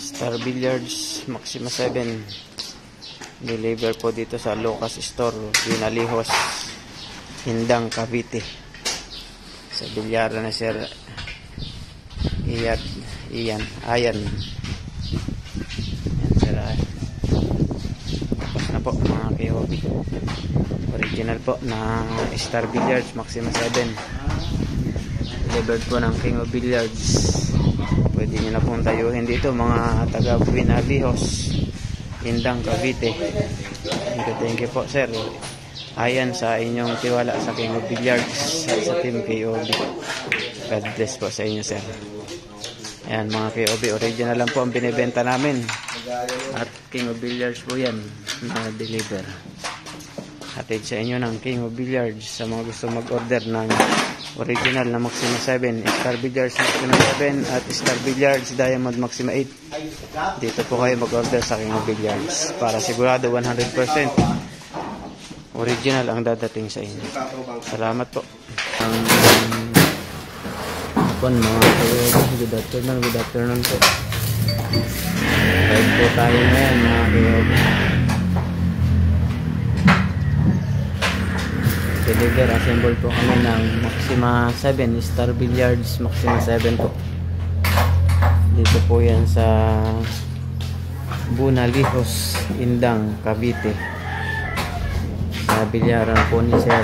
Star Billiards Maxima 7 deliver po dito sa Lucas Store, Binalihos, Indang, Cavite, sa bilyaran na Sir Ayan Sir, tapos na po mga KOB. Original po na Star Billiards Maxima 7 delivered po ng King of Billiards. Pwede nyo na pong tayuhin dito mga taga Binalihos, Indang, Cavite. Thank you po Sir Ayan sa inyong tiwala sa King of Billiards at sa Team KOB. God bless po sa inyo Sir. Ayan mga KOB, original lang po ang binibenta namin at King of Billiards po yan na deliver. Hatid sa inyo ng King of Billiards sa mga gusto mag-order ng original na Maxima 7, Star Billiards Maxima 7 at Star Billiards Diamond Maxima 8. Dito po kayo mag-order sa King of Billiards para sigurado 100% original ang dadating sa inyo. Salamat po. Hapon mga kayo, good afternoon po. Live po tayo ngayon mga kayo. Deliver, assemble po kami ng Maxima 7, Star Billiards Maxima 7 po. Dito po yan sa Binalihos, Indang, Cavite. Sa bilyaran po ni Sir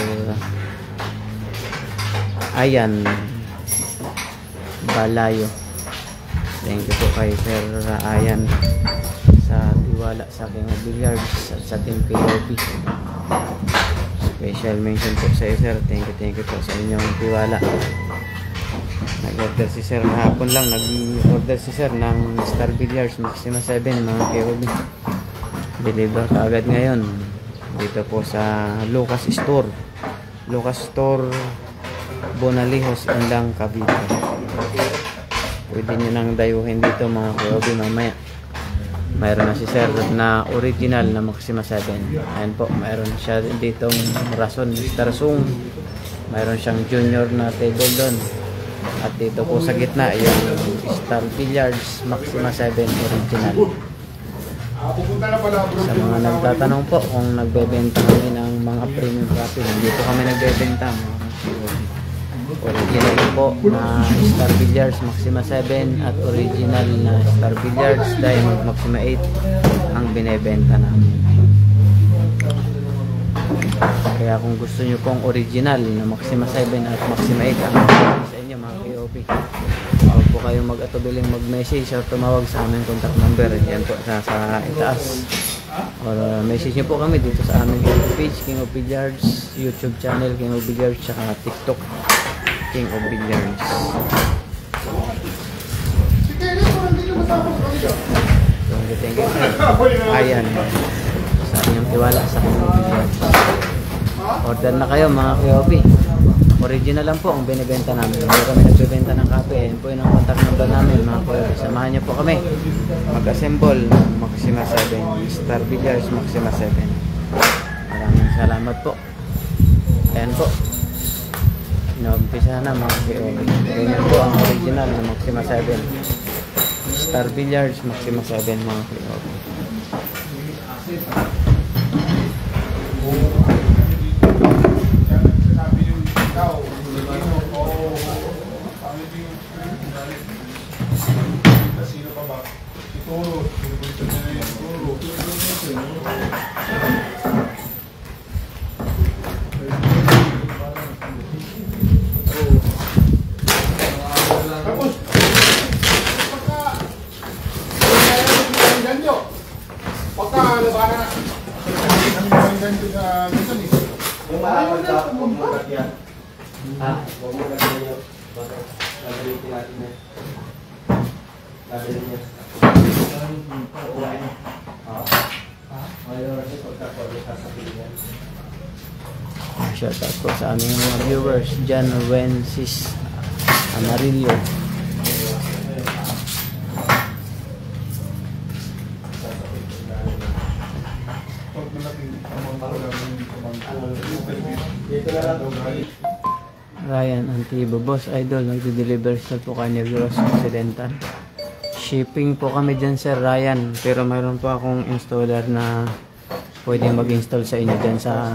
Ayan Balayo. Thank you po kay Sir Ayan sa tiwala sa King of Billiards at sa Team KOB. Special mention po sa iyo Sir. Thank you po sa inyong tiwala. Nag-order si Sir hapon lang. Nag-order si Sir ng Star Billiards Maxima 7 mga KOB. Deliver ka agad ngayon dito po sa Lucas Store, Binalihos, Indang, Cavite. Pwede nyo nang dayuhin dito mga KOB mamaya. Mayroon na si Sir na original na Maxima 7. Ayan po, mayroon siya ditong rason, Star Sung. Mayroon siyang junior na table doon. At dito po sa gitna yung Star Billiards Maxima 7 original. Sa mga nagtatanong po kung nagbebenta kami ng mga premium copy, dito kami nagbebenta mga original po na Star Billiards Maxima 7 at original na Star Billiards Diamond Maxima 8 ang binebenta namin. Kaya kung gusto nyo pong original na Maxima 7 at Maxima 8 ang sa inyo mga KOP, huwag po kayong mag-atubiling mag-message o tumawag sa aming contact number. Yan po sa itaas. Or message nyo po kami dito sa aming page King of Billiards, YouTube channel King of Billiards, saka TikTok King of Billiards. Thank you Ayan sa inyong tiwala sa King of Billiards. Order na kayo mga KOP. Original lang po ang binibenta namin. Hindi kami nagbibenta ng kape. Ayan po yung contact number namin mga KOP. Samahan nyo po kami mag-assemble ng Maxima 7, Star Billiards Maxima 7. Maraming salamat po. Ayan po, inuumpisa na mga KOP. Ganyan po ang original na Maxima 7, Star Billiards Maxima 7 mga KOP. Shout out po sa aming mga viewers, John Wences Amarillo. Ryan Antibo, Boss Idol, nagde-deliver sa po kay Negros Occidental. Shipping po kami dyan, Sir Ryan. Pero mayroon po akong installer na pwedeng mag-install sa inyo dyan sa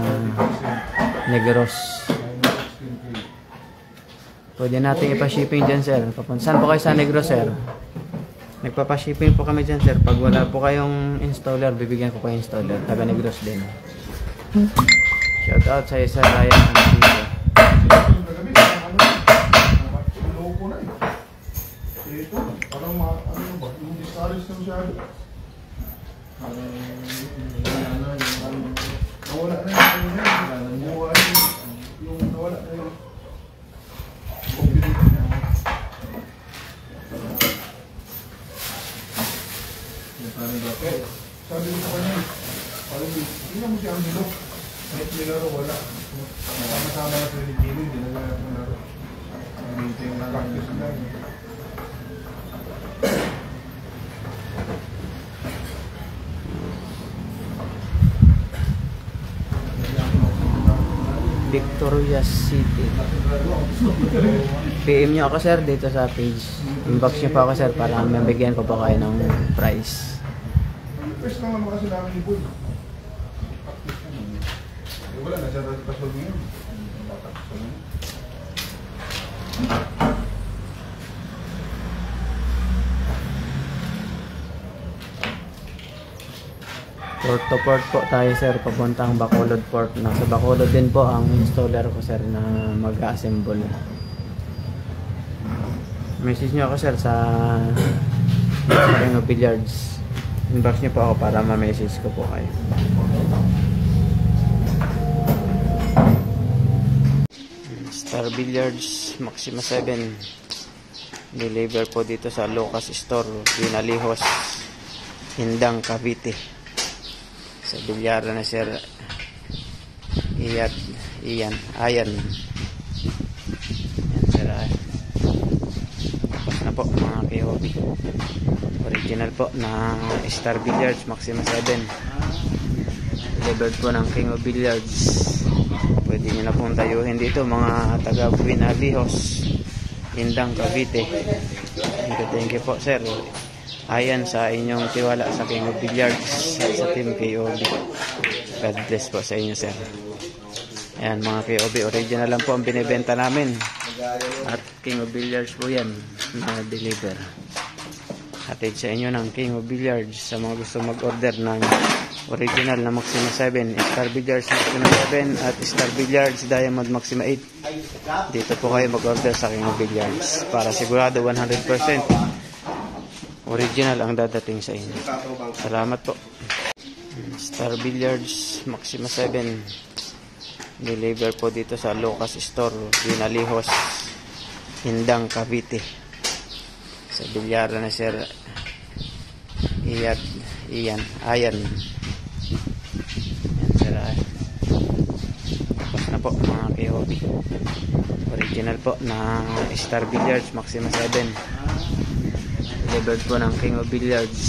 Negros. Pwede natin ipa-shipping dyan, Sir. Saan po kayo sa Negros, Sir? Nagpapa-shipping po kami dyan, Sir. Pag wala po kayong installer, bibigyan ko kayo installer. Taga Negros din. Shout out sa Sir Ryan. Ito, parang ano ba, yung discourage na masyado. Nawala na yung nawala na yung combination niya. Parang dapat, sabi ko pa niya, parang hindi na mo siya ang nilo. Kahit nilaro, wala. Sama-sama na sila ni Kilo, hindi na lahat ng laro. Maintain na practice na lang. Victoria City. PM nyo ako, Sir, dito sa page. Inbox nyo pa ako, Sir, para mabigyan ko pa kayo ng price. First naman kasi namin yung boy. Wala na siya pasol ngayon. Port to port po tayo, Sir, papuntang Bacolod Port. Nasa Bacolod din po ang installer ko, Sir, na mag-assemble. Message nyo ako, Sir, sa King of Billiards. Inbox nyo po ako para ma-message ko po kayo. Star Billiards Maxima 7. Deliver po dito sa Lucas Store, Binalihos, Hindang, Cavite. Sa bilyara na, Sir Ayan. Yan, Sir. Tapos na po, mga KOB. Original po na Star Billiards Maxima 7. Delivered po ng King of Billiards. Pwede nyo na pong tayuhin dito, mga taga Binalihos, Hindang, Cavite. Thank you po, Sir. Ayan sa inyong tiwala sa King of Billiards at sa Team KOB. God bless po sa inyo, Sir. Ayan, mga KOB, original lang po ang binibenta namin. At King of Billiards po yan na deliver. Hatid sa inyo ng King of Billiards sa mga gusto mag-order ng original na Maxima 7, Star Billiards Maxima 7 at Star Billiards Diamond Maxima 8. Dito po kayo mag-order sa King of Billiards para sigurado 100% original ang dadating sa inyo. Salamat po. Star Billiards Maxima 7. Deliver po dito sa Lucas Store, Binalihos, Hindang, Cavite. Sa bilyara na, Sir Ayan, Sir. Tapos na po, mga KOB. Original po na Star Billiards Maxima 7. Delivered po ng King of Billiards.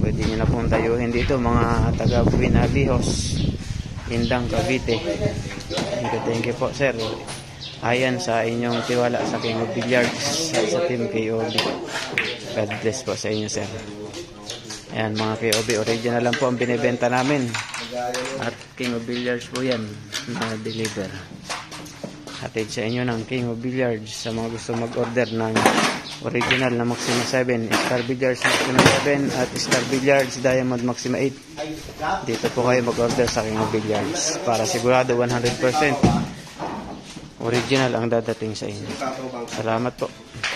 Pwede nyo na pong tayuhin dito, mga taga Binalihos, Hindang, Cavite. Thank you po, Sir. Ayan sa inyong tiwala sa King of Billiards at sa Team KOB. God bless po sa inyo, Sir. Ayan, mga KOB, original lang po ang binibenta namin. At King of Billiards po yan na deliver. Hatid sa inyo ng King of Billiards sa mga gusto mag-order ng original na Maxima 7, Star Billiards Maxima 7 at Star Billiards Diamond Maxima 8. Dito po kayo mag-order sa King of Billiards para sigurado 100% original ang dadating sa inyo. Salamat po.